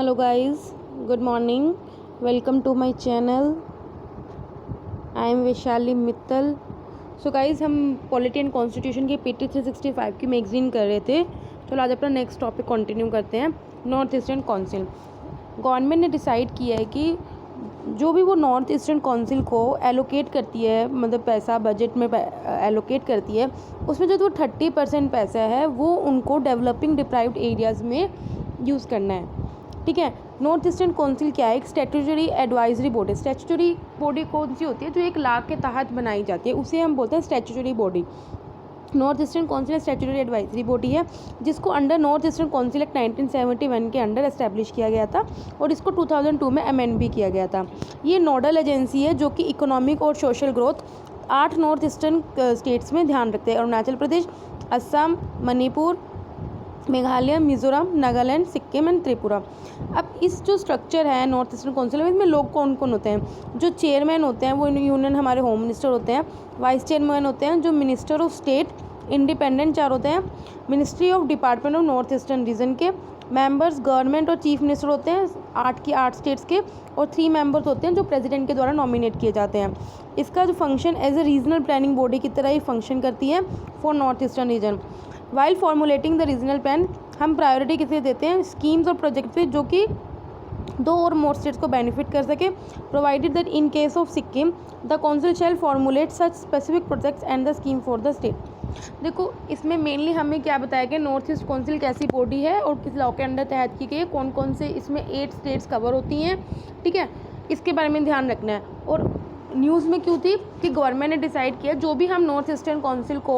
Hello guys, good morning. Welcome to my channel. I am Vaishali Mittal. So guys, हम polity and constitution की PT 365 की magazine कर रहे थे। चलो आज अपना नेक्स्ट टॉपिक कंटिन्यू करते हैं। North eastern council. गवर्नमेंट ने डिसाइड किया है कि जो भी वो नॉर्थ ईस्टर्न काउंसिल को एलोकेट करती है, मतलब पैसा बजट में एलोकेट करती है, उसमें जो 30% पैसा है वो उनको डेवलपिंग डिप्राइव्ड एरियाज़ में यूज़ करना है। ठीक है। नॉर्थ ईस्टर्न काउंसिल क्या है? एक statutory advisory body. Statutory body कौन सी होती है? जो एक लॉ के तहत बनाई जाती है, उसे हम बोलते हैं statutory body. North eastern council statutory advisory body है, जिसको under north eastern council act 1971 के अंडर एस्टैब्लिश किया गया था और इसको 2002 में अमेंड भी किया गया था। ये नोडल एजेंसी है जो कि इकोनॉमिक और social growth 8 north eastern states में ध्यान रखते हैं। अरुणाचल प्रदेश, असम, मणिपुर, मेघालय, मिजोरम, नागालैंड, सिक्किम एंड त्रिपुरा। अब इस जो स्ट्रक्चर है नॉर्थ ईस्टर्न काउंसिल में, इसमें लोग कौन कौन होते हैं? जो चेयरमैन होते हैं वो यूनियन हमारे होम मिनिस्टर होते हैं। वाइस चेयरमैन होते हैं जो मिनिस्टर ऑफ स्टेट इंडिपेंडेंट 4 होते हैं। Ministry of department of north eastern reason के मेंबर्स गवर्नमेंट और चीफ मिनिस्टर होते हैं 8 स्टेट्स के, और 3 मेंबर्स होते हैं जो प्रेसिडेंट के द्वारा नॉमिनेट किए जाते हैं। इसका जो function as a regional planning body की तरह ही फंक्शन करती है for north eastern region. While formulating the regional plan, हम प्रायोरिटी किसे देते हैं? स्कीम्स और प्रोजेक्ट पे जो कि 2 और मोर स्टेट्स को बेनिफिट कर सके। Provided that in case of Sikkim the council shall formulate such specific projects and the scheme for the state. देखो, इसमें मेनली हमें क्या बताया गया, नॉर्थ ईस्ट काउंसिल कैसी बॉडी है और किस लॉ के अंडर तहत की गई है, कौन कौन से इसमें 8 स्टेट्स कवर होती हैं। ठीक है, इसके बारे में ध्यान रखना है। और न्यूज़ में क्यों थी कि गवर्नमेंट ने डिसाइड किया जो भी हम नॉर्थ ईस्टर्न काउंसिल को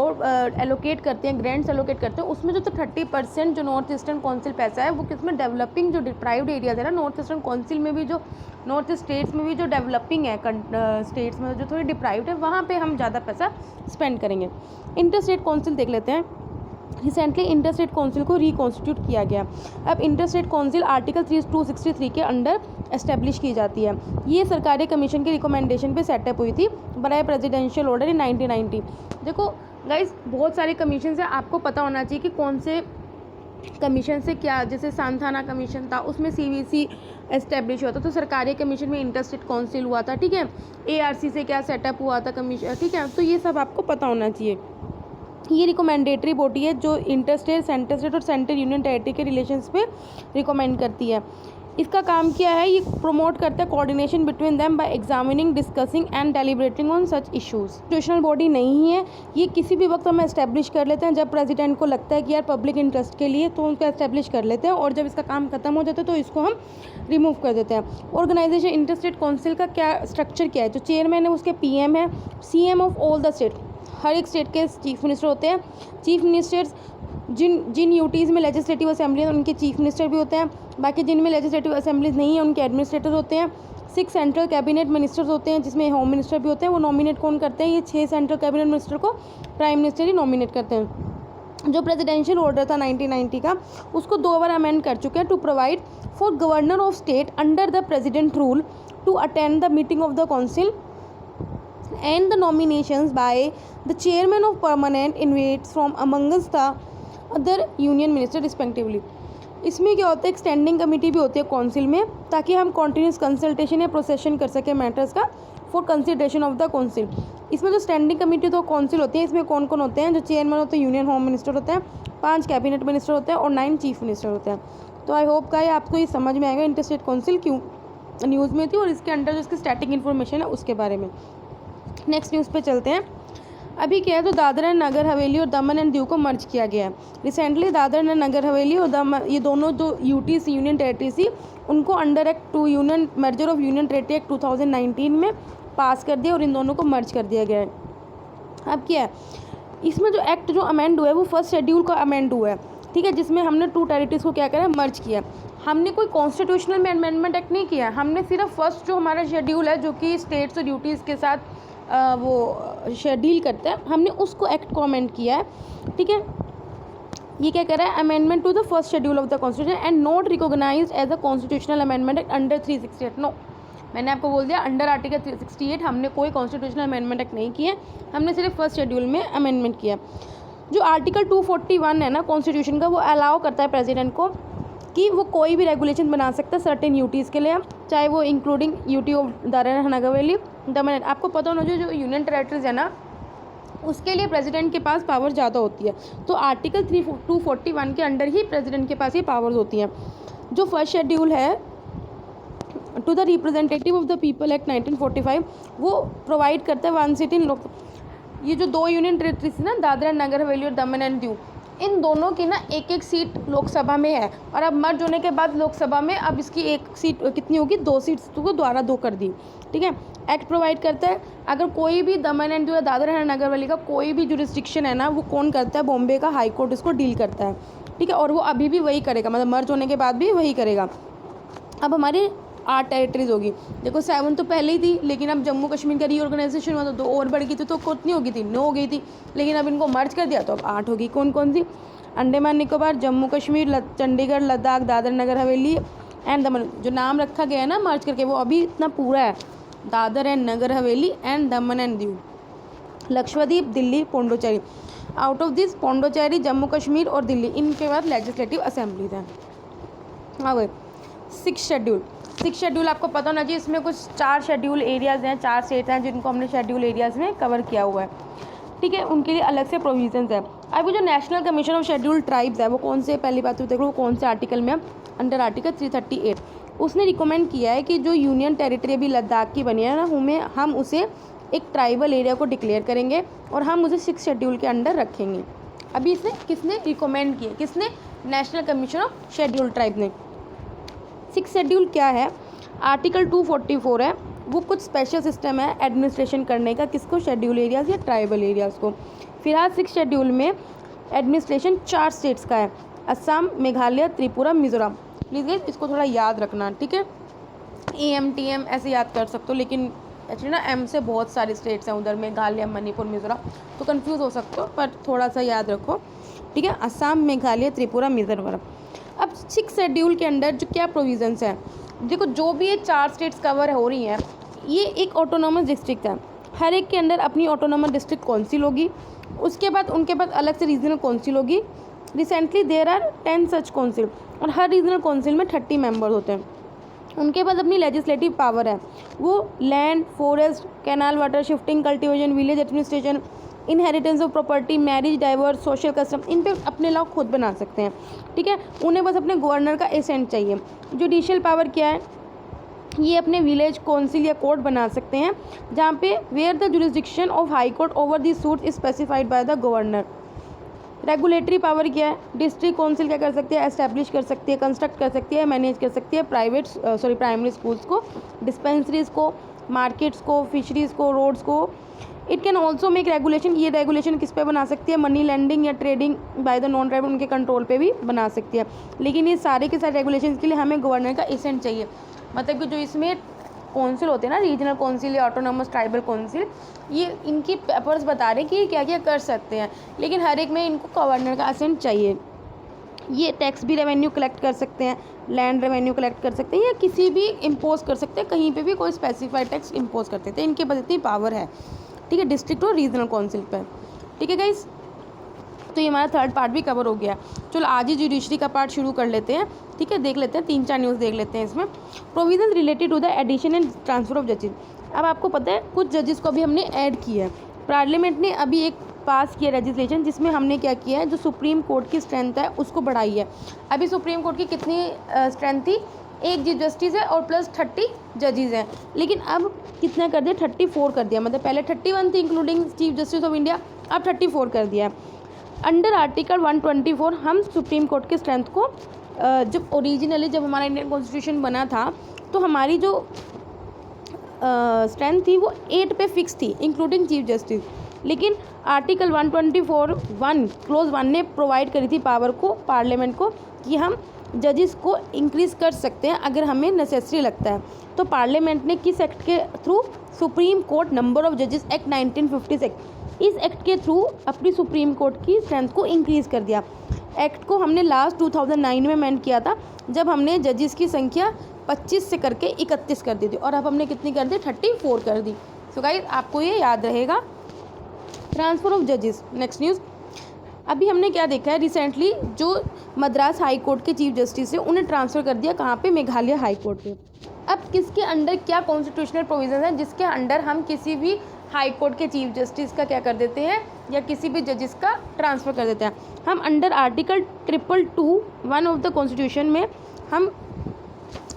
एलोकेट करते हैं, ग्रांट्स एलोकेट करते हैं, उसमें जो 30% जो नॉर्थ ईस्टर्न काउंसिल पैसा है वो किसमें? डेवलपिंग जो डिप्राइव्ड एरियाज है ना, नॉर्थ ईस्टर्न काउंसिल में भी, जो नॉर्थ ईस्ट स्टेट्स में भी जो डेवलपिंग है स्टेट्स में जो थोड़ी डिप्राइव्ड है, वहाँ पे हम ज़्यादा पैसा स्पेंड करेंगे। इंटर स्टेट काउंसिल देख लेते हैं। रिसेंटली इंटर स्टेट काउंसिल को रिकॉन्स्टिट्यूट किया गया। अब इंटर स्टेट काउंसिल आर्टिकल 263 के अंडर एस्टेब्लिश की जाती है। ये सरकारी कमीशन की रिकमेंडेशन पे सेटअप हुई थी बाय प्रेसिडेंशियल ऑर्डर इन 1990। देखो गाइस, बहुत सारे कमीशन है, आपको पता होना चाहिए कि कौन से कमीशन से क्या, जैसे सांथाना कमीशन था उसमें CVC एस्टेब्लिश हुआ था, तो सरकारी कमीशन में इंटर स्टेट काउंसिल हुआ था। ठीक है, ARC से क्या सेटअप हुआ था कमीशन। ठीक है, तो ये सब आपको पता होना चाहिए। ये रिकमेंडेटरी बॉडी है जो इंटर स्टेट, सेंटर स्टेट और सेंट्रल यूनियन टेरिटरी के रिलेशंस पे रिकमेंड करती है। इसका काम क्या है? ये प्रमोट करता है coordination between them by examining, discussing and deliberating on such issues. Constitutional body नहीं है ये, किसी भी वक्त हम एस्टेब्लिश कर लेते हैं। जब प्रेसिडेंट को लगता है कि यार पब्लिक इंटरेस्ट के लिए, तो उनको एस्टेब्लिश कर लेते हैं, और जब इसका काम खत्म हो जाता है तो इसको हम रिमूव कर देते हैं। ऑर्गेनाइजेशन इंटर स्टेट काउंसिल का क्या स्ट्रक्चर क्या है? जो चेयरमैन है उसके PM है, CM of all the state, हर एक स्टेट के चीफ मिनिस्टर होते हैं। चीफ मिनिस्टर्स जिन यूटीज़ में लेजिस्लेटिव असेंबली है उनके चीफ मिनिस्टर भी होते हैं, बाकी जिनमें लेजिस्लेटिव असेंबलीज नहीं है उनके एडमिनिस्ट्रेटर होते हैं। 6 सेंट्रल कैबिनेट मिनिस्टर्स होते हैं जिसमें होम मिनिस्टर भी होते हैं। वो नॉमिनेट कौन करते हैं? ये 6 सेंट्रल कैबिनेट मिनिस्टर को प्राइम मिनिस्टर ही नॉमिनेट करते हैं। जो प्रेसिडेंशियल ऑर्डर था 1990 का, उसको 2 बार अमेंड कर चुके हैं to provide for governor of state under the president rule to attend the meeting of the council and the nominations by the chairman of permanent inmates from amongst the other union minister respectively। इसमें क्या होता है? एक standing committee भी होती है council में, ताकि हम कॉन्टीन्यूस कंसल्टेशन या प्रोसेशन कर सकें मैटर्स का for consideration of the council. इसमें जो स्टैंडिंग कमेटी तो काउंसिल होती है, इसमें कौन कौन होते हैं? जो चेयरमैन होते हैं यूनियन होम मिनिस्टर होते हैं, 5 कैबिनेट मिनिस्टर होते हैं और 9 चीफ मिनिस्टर होते हैं। तो आई होप गाइस आपको ये समझ में आएगा इंटर स्टेट काउंसिल क्यों न्यूज़ में थी और इसके अंडर जो इसकी स्टैटिक इन्फॉर्मेशन है उसके बारे में। नेक्स्ट न्यूज़ पे चलते हैं। अभी क्या है, तो दादरा एंड नगर हवेली और दमन एंड दीव को मर्ज किया गया है। रिसेंटली दादरा एंड नगर हवेली और दमन, ये दोनों जो UTs यूनियन टेरिटरी थी, उनको under act 2 union merger of union territory act 2019 में पास कर दिया और इन दोनों को मर्ज कर दिया गया है। अब क्या है, इसमें जो एक्ट जो अमेंड हुआ है वो फर्स्ट शेड्यूल का अमेंड हुआ है। ठीक है, जिसमें हमने 2 टेरिटरीज को क्या करा, मर्ज किया। हमने कोई कॉन्स्टिट्यूशनल में अमेंडमेंट एक्ट नहीं किया, हमने सिर्फ फर्स्ट जो हमारा शेड्यूल है जो कि स्टेट्स और UTs के साथ वो शेड्यूल करता है, हमने उसको एक्ट को अमेंड किया है। ठीक है, ये क्या कर रहा है? Amendment to the first schedule of the constitution and not recognized as a constitutional amendment act under 368। No, मैंने आपको बोल दिया अंडर आर्टिकल 368 हमने कोई कॉन्स्टिट्यूशनल अमेंडमेंट एक्ट नहीं किया, हमने सिर्फ फर्स्ट शेड्यूल में अमेंडमेंट किया। जो आर्टिकल 241 है ना कॉन्स्टिट्यूशन का, वो अलाउ करता है प्रेसिडेंट को कि वो कोई भी रेगुलेशन बना सकता है सर्टेन यूटीज़ के लिए, चाहे वो including UT of Dadra Nagar Haveli, दमन। आपको पता होना चाहिए जो यूनियन टेरेटरीज है ना, उसके लिए प्रेसिडेंट के पास पावर ज़्यादा होती है। तो आर्टिकल 241 के अंडर ही प्रेसिडेंट के पास ये पावर्स होती हैं। जो फर्स्ट शेड्यूल है to the representative of the people act 1945, वो प्रोवाइड करता है 1 सीट इन लोक। ये जो 2 यूनियन टेरेटरीज है ना, दादरा नगर हवेली और दमन एंड दीव, इन दोनों की ना एक एक सीट लोकसभा में है, और अब मर्ज होने के बाद लोकसभा में अब इसकी एक सीट कितनी होगी, 2 सीट्स को द्वारा 2 कर दी। ठीक है, एक्ट प्रोवाइड करता है अगर कोई भी दमन एंड दीव या दादरा नगर हवेली का कोई भी जुरिस्डिक्शन है ना, वो कौन करता है, बॉम्बे का हाई कोर्ट इसको डील करता है। ठीक है, और वो अभी भी वही करेगा, मतलब मर्ज होने के बाद भी वही करेगा। अब हमारे 8 टेरिटरीज होगी। देखो 7 तो पहले ही थी, लेकिन अब जम्मू कश्मीर का रीऑर्गेनाइजेशन हुआ तो 2 और बढ़ गई थी, तो कितनी हो गई थी, 9 हो गई थी, लेकिन अब इनको मर्ज कर दिया तो अब 8 होगी। कौन कौन सी, अंडमान निकोबार, जम्मू कश्मीर, चंडीगढ़, लद्दाख, दादरा नगर हवेली एंड दमन। जो नाम रखा गया है ना मर्ज करके, वो अभी इतना पूरा है, Dadar and Nagar Haveli and Daman and Diu, Lakshadweep, Delhi, Pondicherry. Out of this Pondicherry, Jammu Kashmir और दिल्ली, इनके बाद लेजिस्लेटिव असेंबलीज हैं। अब 6 शेड्यूल आपको पता होना चाहिए, इसमें कुछ 4 शेड्यूल एरियाज़ हैं, 4 स्टेट्स हैं जिनको हमने शेड्यूल एरियाज़ में कवर किया हुआ है। ठीक है, उनके लिए अलग से प्रोविजंस है। अब जो national commission of schedule tribes है, वो कौन से, पहली बात तो देख लो वो कौन से आर्टिकल में, अंडर आर्टिकल 338 उसने रिकमेंड किया है कि जो यूनियन टेरिटरी अभी लद्दाख की बनी है ना, हम उसे एक ट्राइबल एरिया को डिक्लेयर करेंगे और हम उसे 6 शेड्यूल के अंडर रखेंगे। अभी इसे किसने रिकमेंड किया, किसने, national commission of schedule tribe ने। 6 शेड्यूल क्या है, आर्टिकल 244 है, वो कुछ स्पेशल सिस्टम है एडमिनिस्ट्रेशन करने का, किसको, शेड्यूल एरियाज़ या ट्राइबल एरियाज़ को। फिलहाल 6 शेड्यूल में एडमिनिस्ट्रेशन 4 स्टेट्स का है, असम, मेघालय, त्रिपुरा, मिजोरम। प्लीज़ गाइस इसको थोड़ा याद रखना, ठीक है। AMTM ऐसे याद कर सकते हो, लेकिन एक्चुअली ना M से बहुत सारे स्टेट्स हैं उधर, मेघालय, मणिपुर, मिजोरम, तो कंफ्यूज हो सकते हो, पर थोड़ा सा याद रखो, ठीक है। असम, मेघालय, त्रिपुरा, मिजोरम। अब 6 शेड्यूल के अंडर जो क्या प्रोविजंस हैं, देखो जो भी ये 4 स्टेट्स कवर हो रही हैं, ये एक ऑटोनॉमस डिस्ट्रिक्ट है, हर एक के अंडर अपनी ऑटोनॉमस डिस्ट्रिक्ट काउंसिल होगी, उसके बाद उनके पास अलग से रीजनल काउंसिल होगी। Recently there are 10 such council, और हर रीजनल काउंसिल में 30 मेंबर्स होते हैं। उनके पास अपनी लेजिस्लेटिव पावर है, वो land, forest, canal water shifting, cultivation, village administration, inheritance of property, marriage, divorce, social custom, in पे अपने लॉ खुद बना सकते हैं, ठीक है। उन्हें बस अपने गवर्नर का एसेंट चाहिए। जुडिशियल पावर क्या है, ये अपने विलेज काउंसिल या कोर्ट बना सकते हैं, जहाँ पे where the jurisdiction of high court over the suit is specified by the governor. Regulatory power क्या है, डिस्ट्रिक्ट काउंसिल क्या कर सकती है, एस्टैब्लिश कर सकती है, कंस्ट्रक्ट कर सकती है, मैनेज कर सकती है प्राइमरी स्कूल्स को, डिस्पेंसरीज को, मार्केट्स को, फिशरीज़ को, रोड्स को। It can also make regulation, ये रेगुलेशन किस पे बना सकती है, मनी लेंडिंग या trading by the non tribal, उनके कंट्रोल पे भी बना सकती है। लेकिन ये सारे के सारे रेगुलेशन के लिए हमें गवर्नर का एसेंट चाहिए, मतलब कि जो इसमें काउंसिल होते हैं ना, रीजनल काउंसिल या ऑटोनॉमस ट्राइबल काउंसिल, ये इनकी पेपर्स बता रहे हैं कि क्या क्या कर सकते हैं, लेकिन हर एक में इनको गवर्नर का एसेंट चाहिए। ये टैक्स भी रेवेन्यू कलेक्ट कर सकते हैं, लैंड रेवेन्यू कलेक्ट कर सकते हैं, या किसी भी इम्पोज कर सकते हैं, कहीं पे भी कोई स्पेसिफाइड टैक्स इम्पोज कर सकते हैं, इनके पास इतनी पावर है, ठीक है, डिस्ट्रिक्ट और रीजनल काउंसिल पर, ठीक है गाइस। तो ये हमारा 3rd पार्ट भी कवर हो गया। चलो आज ही जुडिशरी का पार्ट शुरू कर लेते हैं, ठीक है। देख लेते हैं 3-4 न्यूज़ देख लेते हैं इसमें। Provision related to the addition and transfer of जजेस। अब आपको पता है कुछ जजेस को अभी हमने ऐड किया है, पार्लियामेंट ने अभी एक पास किया लेजिस्लेशन, जिसमें हमने क्या किया है, जो सुप्रीम कोर्ट की स्ट्रेंथ है उसको बढ़ाई है। अभी सुप्रीम कोर्ट की कितनी स्ट्रेंथ थी, 1 चीफ जस्टिस है और प्लस 30 जजेस हैं, लेकिन अब कितना कर दिया, 34 कर दिया। मतलब पहले 31 थी including chief justice of India, अब 34 कर दिया है। अंडर आर्टिकल 124 हम सुप्रीम कोर्ट की स्ट्रेंथ को जब ओरिजिनली जब हमारा इंडियन कॉन्स्टिट्यूशन बना था, तो हमारी जो स्ट्रेंथ थी वो 8 पे फिक्स थी इंक्लूडिंग चीफ जस्टिस, लेकिन आर्टिकल 124(1) क्लोज 1 ने प्रोवाइड करी थी पावर को पार्लियामेंट को कि हम जजेस को इंक्रीज़ कर सकते हैं अगर हमें नेसेसरी लगता है। तो पार्लियामेंट ने किस एक्ट के through, supreme court number of जजेस एक्ट 1956, इस एक्ट के थ्रू अपनी सुप्रीम कोर्ट की स्ट्रेंथ को इंक्रीज़ कर दिया। एक्ट को हमने लास्ट 2009 में अमेंड किया था, जब हमने जजेस की संख्या 25 से करके 31 कर दी थी, और अब हमने कितनी कर दी, 34 कर दी। सो गाइस आपको ये याद रहेगा। ट्रांसफ़र ऑफ जजेस, नेक्स्ट न्यूज़। अभी हमने क्या देखा है रिसेंटली, जो मद्रास हाई कोर्ट के चीफ जस्टिस है उन्हें ट्रांसफ़र कर दिया कहाँ पे, मेघालय हाई कोर्ट पे। अब किसके अंडर क्या कॉन्स्टिट्यूशनल प्रोविजन है जिसके अंडर हम किसी भी हाई कोर्ट के चीफ जस्टिस का क्या कर देते हैं या किसी भी जजेस का ट्रांसफ़र कर देते हैं? हम under article 222(1) of the constitution में हम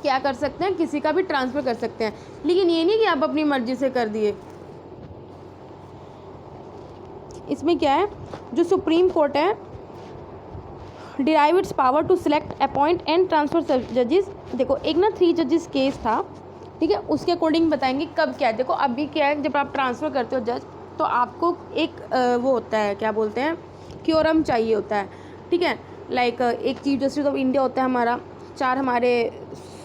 क्या कर सकते हैं, किसी का भी ट्रांसफ़र कर सकते हैं। लेकिन ये नहीं कि आप अपनी मर्जी से कर दिए। इसमें क्या है, जो सुप्रीम कोर्ट है derive its power to select, appoint and transfer जजेस। देखो एक ना 3 जजेस केस था, ठीक है, उसके अकॉर्डिंग बताएंगे कब क्या है। देखो अभी क्या है, जब आप ट्रांसफ़र करते हो जज तो आपको एक वो होता है, क्या बोलते हैं, क्योरम चाहिए होता है, ठीक है। लाइक एक चीफ जस्टिस ऑफ इंडिया होता है हमारा, 4 हमारे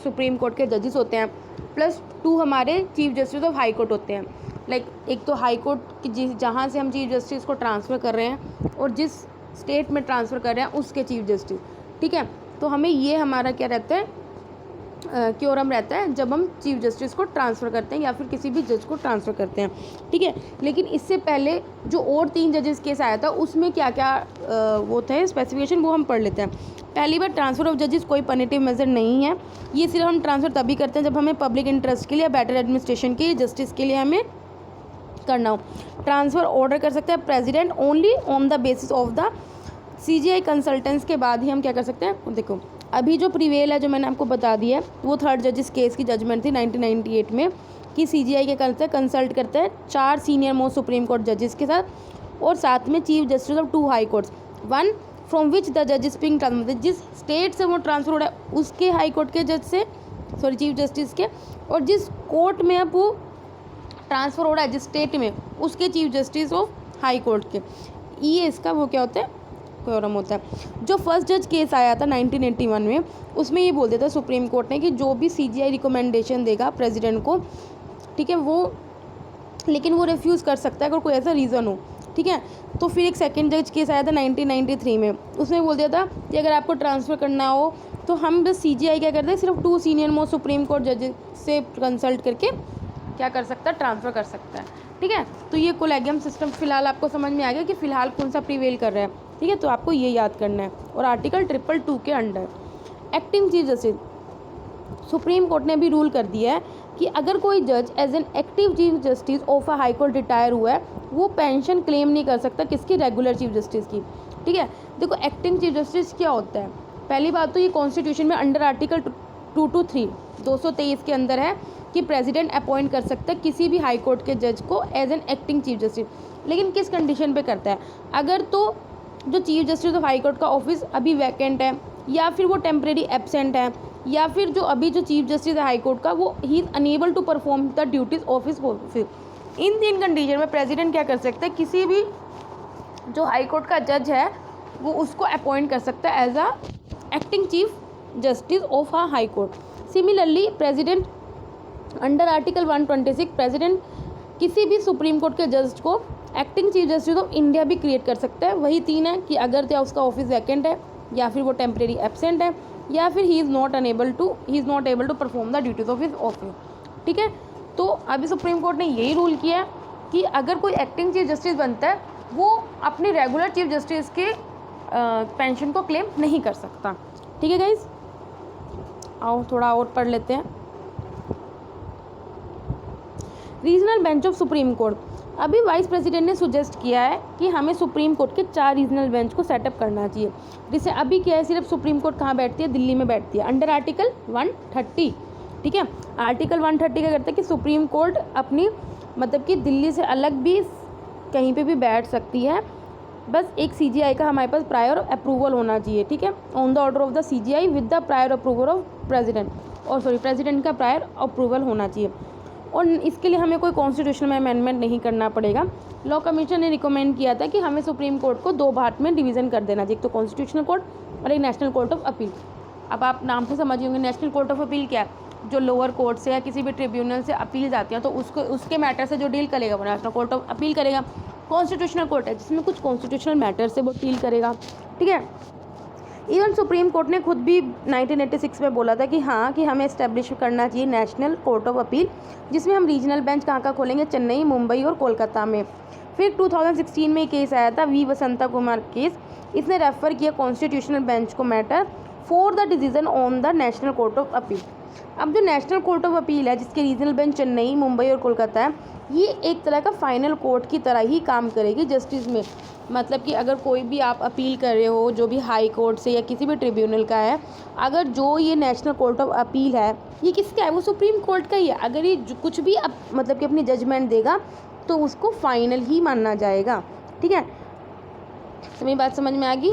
सुप्रीम कोर्ट के जजेस होते हैं, प्लस 2 हमारे chief justice of high court होते हैं। लाइक एक तो हाई कोर्ट की जहाँ से हम चीफ जस्टिस को ट्रांसफ़र कर रहे हैं और जिस स्टेट में ट्रांसफ़र कर रहे हैं उसके चीफ जस्टिस, ठीक है। तो हमें ये हमारा क्या रहता है, क्योरम रहता है जब हम चीफ जस्टिस को ट्रांसफ़र करते हैं या फिर किसी भी जज को ट्रांसफ़र करते हैं, ठीक है। लेकिन इससे पहले जो और 3 जजेस केस आया था उसमें क्या क्या वो थे स्पेसिफिकेशन, वो हम पढ़ लेते हैं। पहली बार, ट्रांसफ़र ऑफ जजेस कोई पनिटिव मेजर नहीं है, ये सिर्फ हम ट्रांसफ़र तभी करते हैं जब हमें पब्लिक इंटरेस्ट के लिए या बेटर एडमिनिस्ट्रेशन के जस्टिस के लिए हमें करना हो। ट्रांसफ़र ऑर्डर कर सकते हैं president only on the basis of the CGI कंसल्टेंस के बाद ही हम क्या कर सकते हैं। देखो अभी जो प्रिवेल है, जो मैंने आपको बता दिया है, वो 3rd जजिस केस की जजमेंट थी 1998 में कि CGI के करते हैं, कंसल्ट करते हैं 4 सीनियर मोस्ट सुप्रीम कोर्ट जजेस के साथ और साथ में chief justice of 2 high courts, 1 from which the जजेस बीइंग ट्रांसफर, जिस स्टेट से वो ट्रांसफर हो रहा है उसके हाई कोर्ट के जज से, सॉरी चीफ जस्टिस के, और जिस कोर्ट में अब वो ट्रांसफ़र हो रहा है जिस स्टेट में उसके chief justice of high court के, ये इसका वो क्या होता है, क्योरम होता है। जो फर्स्ट जज केस आया था 1981 में, उसमें ये बोल दिया था सुप्रीम कोर्ट ने कि जो भी CGI रिकमेंडेशन देगा प्रेसिडेंट को, ठीक है, वो लेकिन वो रिफ्यूज़ कर सकता है अगर कोई ऐसा रीज़न हो, ठीक है। तो फिर एक सेकंड जज केस आया था 1993 में, उसमें बोल दिया था कि अगर आपको ट्रांसफ़र करना हो तो हम बस CGI क्या करते हैं, सिर्फ 2 सीनियर मोस्ट सुप्रीम कोर्ट जजेस से कंसल्ट करके क्या कर सकता है, ट्रांसफ़र कर सकता है, ठीक है। तो ये कोलेगियम सिस्टम फिलहाल आपको समझ में आ गया कि फ़िलहाल कौन सा प्रिवेल कर रहा है, ठीक है। तो आपको ये याद करना है। और आर्टिकल 222 के under acting chief justice, supreme court ने भी रूल कर दिया है कि अगर कोई जज as an active chief justice of a high court retire हुआ है, वो पेंशन क्लेम नहीं कर सकता किसकी, रेगुलर चीफ जस्टिस की, ठीक है। देखो एक्टिंग चीफ जस्टिस क्या होता है, पहली बात तो ये कॉन्स्टिट्यूशन में अंडर आर्टिकल 223 के अंदर है कि प्रेसिडेंट अपॉइंट कर सकता है किसी भी हाई कोर्ट के जज को as an acting chief justice, लेकिन किस कंडीशन पे करता है, अगर तो जो chief justice of high court का ऑफिस अभी वैकेंट है या फिर वो टेम्परेरी एब्सेंट है या फिर जो अभी जो चीफ जस्टिस है हाई कोर्ट का वो ही is unable to perform the duties office. इन 3 कंडीशन में प्रेसिडेंट क्या कर सकता है, किसी भी जो हाई कोर्ट का जज है वो उसको अपॉइंट कर सकता है as a acting chief justice of a high court. Similarly president under article 126 president किसी भी सुप्रीम कोर्ट के जज को acting chief justice of India भी क्रिएट कर सकता है। वही 3 है कि अगर क्या उसका ऑफिस वैकेंट है या फिर वो टेम्परेरी एब्सेंट है या फिर he is not able to perform the duties of his office, ठीक है। तो अभी सुप्रीम कोर्ट ने यही रूल किया कि अगर कोई एक्टिंग चीफ जस्टिस बनता है वो अपनी रेगुलर चीफ जस्टिस के पेंशन को क्लेम नहीं कर सकता, ठीक है गाइज। आओ थोड़ा और पढ़ लेते हैं। Regional bench of supreme court, अभी वाइस प्रेसिडेंट ने सुजेस्ट किया है कि हमें सुप्रीम कोर्ट के 4 रीजनल बेंच को सेटअप करना चाहिए। जिससे अभी क्या है, सिर्फ सुप्रीम कोर्ट कहाँ बैठती है, दिल्ली में बैठती है अंडर आर्टिकल 130, ठीक है। आर्टिकल 130 क्या करता है कि सुप्रीम कोर्ट अपनी मतलब कि दिल्ली से अलग भी कहीं पे भी बैठ सकती है, बस एक CGI का हमारे पास प्रायर अप्रूवल होना चाहिए, ठीक है, on the order of the CGI with the prior approval of president, और प्रेसिडेंट का प्रायर अप्रूवल होना चाहिए। और इसके लिए हमें कोई कॉन्स्टिट्यूशन में अमेंडमेंट नहीं करना पड़ेगा। लॉ कमीशन ने रिकमेंड किया था कि हमें सुप्रीम कोर्ट को 2 पार्ट में डिवीज़न कर देना चाहिए, एक तो कॉन्स्टिट्यूशनल कोर्ट और एक नेशनल कोर्ट ऑफ अपील। अब आप नाम से समझ होंगे नेशनल कोर्ट ऑफ अपील क्या है, जो लोअर कोर्ट से या किसी भी ट्रिब्यूनल से अपील जाती है तो उसके मैटर से जो डील करेगा वो नेशनल कोर्ट ऑफ अपील करेगा। कॉन्स्टिट्यूशनल कोर्ट है जिसमें कुछ कॉन्स्टिट्यूशनल मैटर से वो डील करेगा, ठीक है। इवन सुप्रीम कोर्ट ने खुद भी 1986 में बोला था कि हाँ कि हमें इस्टेब्लिश करना चाहिए नेशनल कोर्ट ऑफ अपील, जिसमें हम रीजनल बेंच कहाँ खोलेंगे, चेन्नई, मुंबई और कोलकाता में। फिर 2016 में केस आया था वी वसंता कुमार केस, इसने रेफ़र किया कॉन्स्टिट्यूशनल बेंच को matter for the decision on the national court of appeal. अब जो नेशनल कोर्ट ऑफ अपील है, जिसके रीजनल बेंच चेन्नई, मुंबई और कोलकाता है, ये एक तरह का फाइनल कोर्ट की तरह ही काम करेगी जस्टिस में। मतलब कि अगर कोई भी आप अपील कर रहे हो, जो भी हाई कोर्ट से या किसी भी ट्रिब्यूनल का है, अगर जो ये नेशनल कोर्ट ऑफ अपील है, ये किसका है? वो सुप्रीम कोर्ट का ही है। अगर ये कुछ भी मतलब कि अपनी जजमेंट देगा तो उसको फाइनल ही माना जाएगा। ठीक है, तो मेरी बात समझ में आ गई।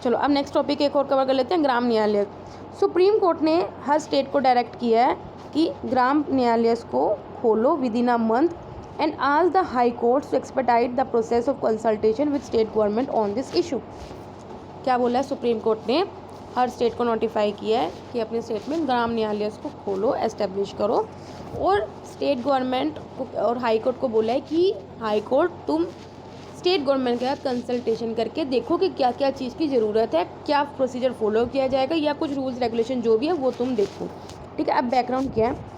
चलो अब नेक्स्ट टॉपिक एक और कवर कर लेते हैं, ग्राम न्यायालय। सुप्रीम कोर्ट ने हर स्टेट को डायरेक्ट किया है कि ग्राम न्यायालय को खोलो within a month and ask the high court to expedite the process of consultation with state government on this issue. क्या बोला है सुप्रीम कोर्ट ने? हर स्टेट को नोटिफाई किया है कि अपने स्टेट में ग्राम न्यायालय को खोलो, एस्टेब्लिश करो, और स्टेट गवर्नमेंट और हाई कोर्ट को बोला है कि हाई कोर्ट तुम स्टेट गवर्नमेंट के साथ कंसल्टेशन करके देखो कि क्या क्या चीज़ की ज़रूरत है, क्या प्रोसीजर फॉलो किया जाएगा, या कुछ रूल्स रेगुलेशन जो भी है वो तुम देखो। ठीक है, अब बैकग्राउंड क्या है?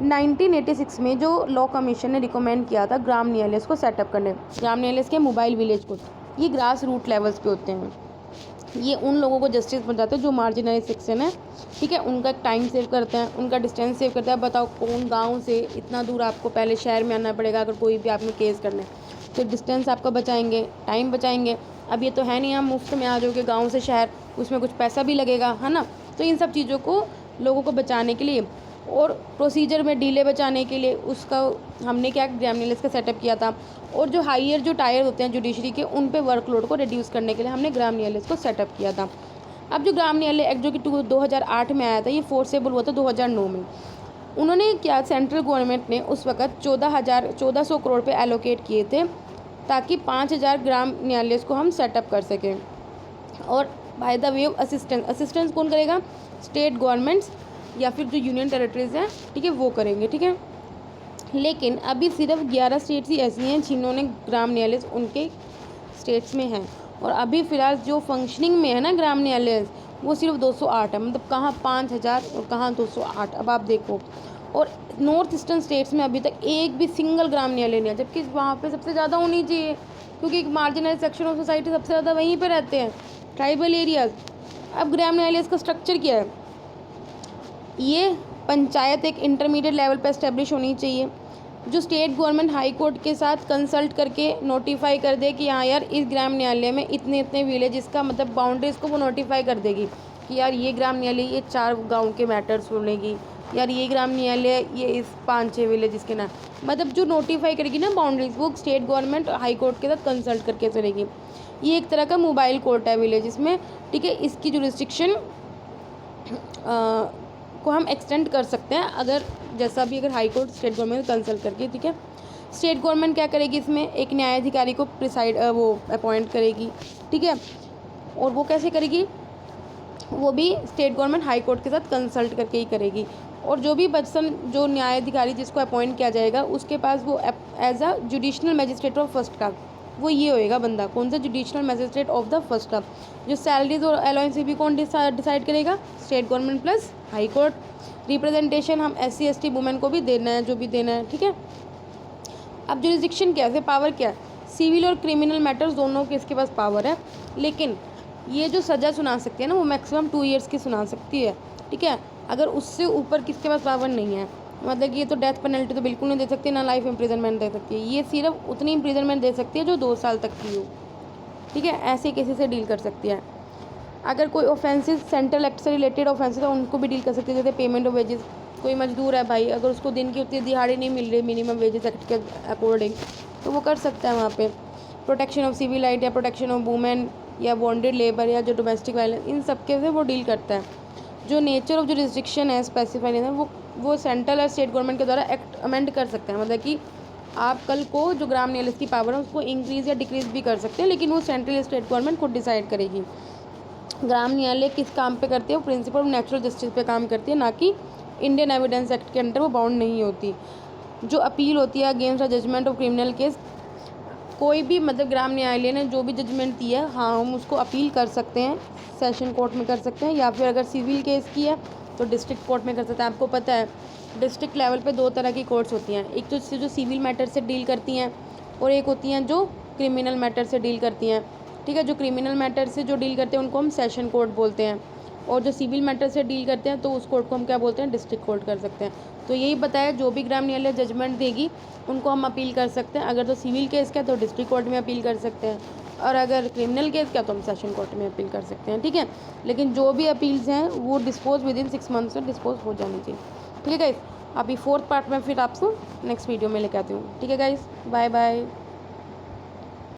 1986 में जो लॉ कमीशन ने रिकमेंड किया था ग्राम न्यायालय को सेटअप करने, ग्राम न्यायालय के मोबाइल विलेज को, ये ग्रास रूट लेवल्स पे होते हैं। ये उन लोगों को जस्टिस पहुंचाते हैं जो मार्जिनलाइज सेक्शन है। ठीक है, उनका टाइम सेव करते हैं, उनका डिस्टेंस सेव करते हैं। बताओ कौन गांव से इतना दूर आपको पहले शहर में आना पड़ेगा अगर कोई भी आपने केस करना है, तो डिस्टेंस आपका बचाएंगे, टाइम बचाएंगे। अब ये तो है नहीं हम मुफ्त में आ जाओगे गाँव से शहर, उसमें कुछ पैसा भी लगेगा, है ना। तो इन सब चीज़ों को लोगों को बचाने के लिए और प्रोसीजर में डीले बचाने के लिए उसका हमने क्या ग्राम न्यायालय का सेटअप किया था। और जो हायर जो टायर होते हैं जुडिशरी के, उन पे वर्कलोड को रिड्यूस करने के लिए हमने ग्राम न्यायालय को सेटअप किया था। अब जो ग्राम न्यायालय एक्ट जो कि 2008 में आया था, ये फोर्सेबल हुआ था 2009 में। उन्होंने क्या, सेंट्रल गवर्नमेंट ने उस वक्त 1400 करोड़ पे एलोकेट किए थे ताकि 5000 ग्राम न्यायालय को हम सेटअप कर सकें। और by the way of assistance कौन करेगा? स्टेट गवर्नमेंट्स या फिर जो यूनियन टेरिटरीज हैं, ठीक है, वो करेंगे। ठीक है, लेकिन अभी सिर्फ 11 स्टेट्स ही ऐसी हैं जिन्होंने ग्राम न्यायालय उनके स्टेट्स में हैं। और अभी फ़िलहाल जो फंक्शनिंग में है ना ग्राम न्यायालय, वो सिर्फ 208 है। मतलब कहाँ 5000 और कहाँ 208। अब आप देखो, और नॉर्थ ईस्टर्न स्टेट्स में अभी तक एक भी सिंगल ग्राम न्यायालय नहीं है, जबकि वहाँ पे सबसे ज़्यादा होनी चाहिए, क्योंकि मार्जिनलाइज सेक्शन ऑफ सोसाइटी सबसे ज़्यादा वहीं पे रहते हैं, ट्राइबल एरियाज़। अब ग्राम न्यायालय का स्ट्रक्चर क्या है? ये पंचायत एक इंटरमीडिएट लेवल पर इस्टेब्लिश होनी चाहिए, जो स्टेट गवर्नमेंट हाई कोर्ट के साथ कंसल्ट करके नोटिफाई कर दे कि हाँ यार इस ग्राम न्यायालय में इतने इतने विलेज, इसका मतलब बाउंड्रीज को वो नोटिफाई कर देगी कि यार ये ग्राम न्यायालय ये 4 गांव के मैटर्स सुनेगी, यार ये ग्राम न्यायालय ये इस 5-6 विलेज के ना, मतलब जो नोटिफाई करेगी ना बाउंड्रीज, वो स्टेट गवर्नमेंट हाई कोर्ट के साथ कंसल्ट करके चलेगी। ये एक तरह का मोबाइल कोर्ट है विलेज में। ठीक है, इसकी जुरिस्डिक्शन को हम एक्सटेंड कर सकते हैं अगर जैसा भी अगर high court state government consult करके। ठीक है, स्टेट गवर्नमेंट क्या करेगी? इसमें एक न्यायाधिकारी को वो अपॉइंट करेगी। ठीक है, और वो कैसे करेगी? वो भी स्टेट गवर्नमेंट हाई कोर्ट के साथ कंसल्ट करके ही करेगी। और जो भी पर्सन, जो न्यायाधिकारी जिसको अपॉइंट किया जाएगा, उसके पास वो as a judicial magistrate of first class, वो ये होएगा बंदा, कौन सा? Judicial magistrate of the first class. जो सैलरीज और अलाउंस भी कौन डिसाइड करेगा? State government plus high court. Representation हम SC ST वुमेन को भी देना है, जो भी देना है। ठीक है, अब जुरिस्डिक्शन क्या है, पावर क्या है? सिविल और क्रिमिनल मैटर्स दोनों के इसके पास पावर है, लेकिन ये जो सज़ा सुना सकती है ना, वो मैक्सिमम 2 ईयर्स की सुना सकती है। ठीक है, अगर उससे ऊपर किसके पास पावर नहीं है, मतलब कि ये तो डेथ पेनल्टी तो बिल्कुल नहीं दे सकती, ना लाइफ इम्प्रिजनमेंट दे सकती है। ये सिर्फ उतनी इम्प्रिजनमेंट दे सकती है जो 2 साल तक की हो। ठीक है, ऐसे केसेस से डील कर सकती है। अगर कोई ऑफेंसेस सेंट्रल एक्ट से रिलेटेड ऑफेंसेस है, उनको भी डील कर सकती है, जैसे पेमेंट ऑफ वेजेस। कोई मजदूर है भाई, अगर उसको दिन की उतनी दिहाड़ी नहीं मिल रही मिनिमम वेजेस एक्ट के अकॉर्डिंग, तो वो कर सकता है वहाँ पे। प्रोटेक्शन ऑफ सिविल राइट या प्रोटेक्शन ऑफ वुमेन या बॉन्डेड लेबर या जो डोमेस्टिक वायलेंस, इन सब के से वो डील करता है। जो नेचर ऑफ जो रिस्ट्रिक्शन है स्पेसिफाई है, वो सेंट्रल और स्टेट गवर्नमेंट के द्वारा एक्ट अमेंड कर सकते हैं। मतलब कि आप कल को जो ग्राम न्यायालय की पावर है उसको इंक्रीज़ या डिक्रीज़ भी कर सकते हैं, लेकिन वो सेंट्रल स्टेट गवर्नमेंट खुद डिसाइड करेगी। ग्राम न्यायालय किस काम पे करती है? वो प्रिंसिपल ऑफ नेचुरल जस्टिस पे काम करती है, ना कि इंडियन एविडेंस एक्ट के अंडर वो बाउंड नहीं होती। जो अपील होती है against the judgement of criminal case, कोई भी मतलब ग्राम न्यायालय ने जो भी जजमेंट दी है, हाँ हम उसको अपील कर सकते हैं, सेशन कोर्ट में कर सकते हैं, या फिर अगर सिविल केस की है तो डिस्ट्रिक्ट कोर्ट में कर सकते हैं। आपको पता है डिस्ट्रिक्ट लेवल पे 2 तरह की कोर्ट्स होती हैं, एक तो जो सिविल मैटर से डील करती हैं और एक होती हैं जो क्रिमिनल मैटर से डील करती हैं। ठीक है। जो क्रिमिनल मैटर से जो डील करते हैं उनको हम सेशन कोर्ट बोलते हैं, और जो सिविल मैटर से डील करते हैं तो उस कोर्ट को हम क्या बोलते हैं, डिस्ट्रिक्ट कोर्ट कर सकते हैं। तो यही बताया, जो भी ग्राम न्यायालय जजमेंट देगी उनको हम अपील कर सकते हैं। अगर तो सिविल केस का तो डिस्ट्रिक्ट कोर्ट में अपील कर सकते हैं, और अगर क्रिमिनल केस का तो हम सेशन कोर्ट में अपील कर सकते हैं, ठीक है। लेकिन जो भी अपील्स हैं वो डिस्पोज विद इन 6 मंथ्स में डिस्पोज हो जानी चाहिए, ठीक है गाइस। अभी 4th पार्ट में फिर आपको नेक्स्ट वीडियो में लेके आती हूँ, ठीक है गाइस। Bye bye.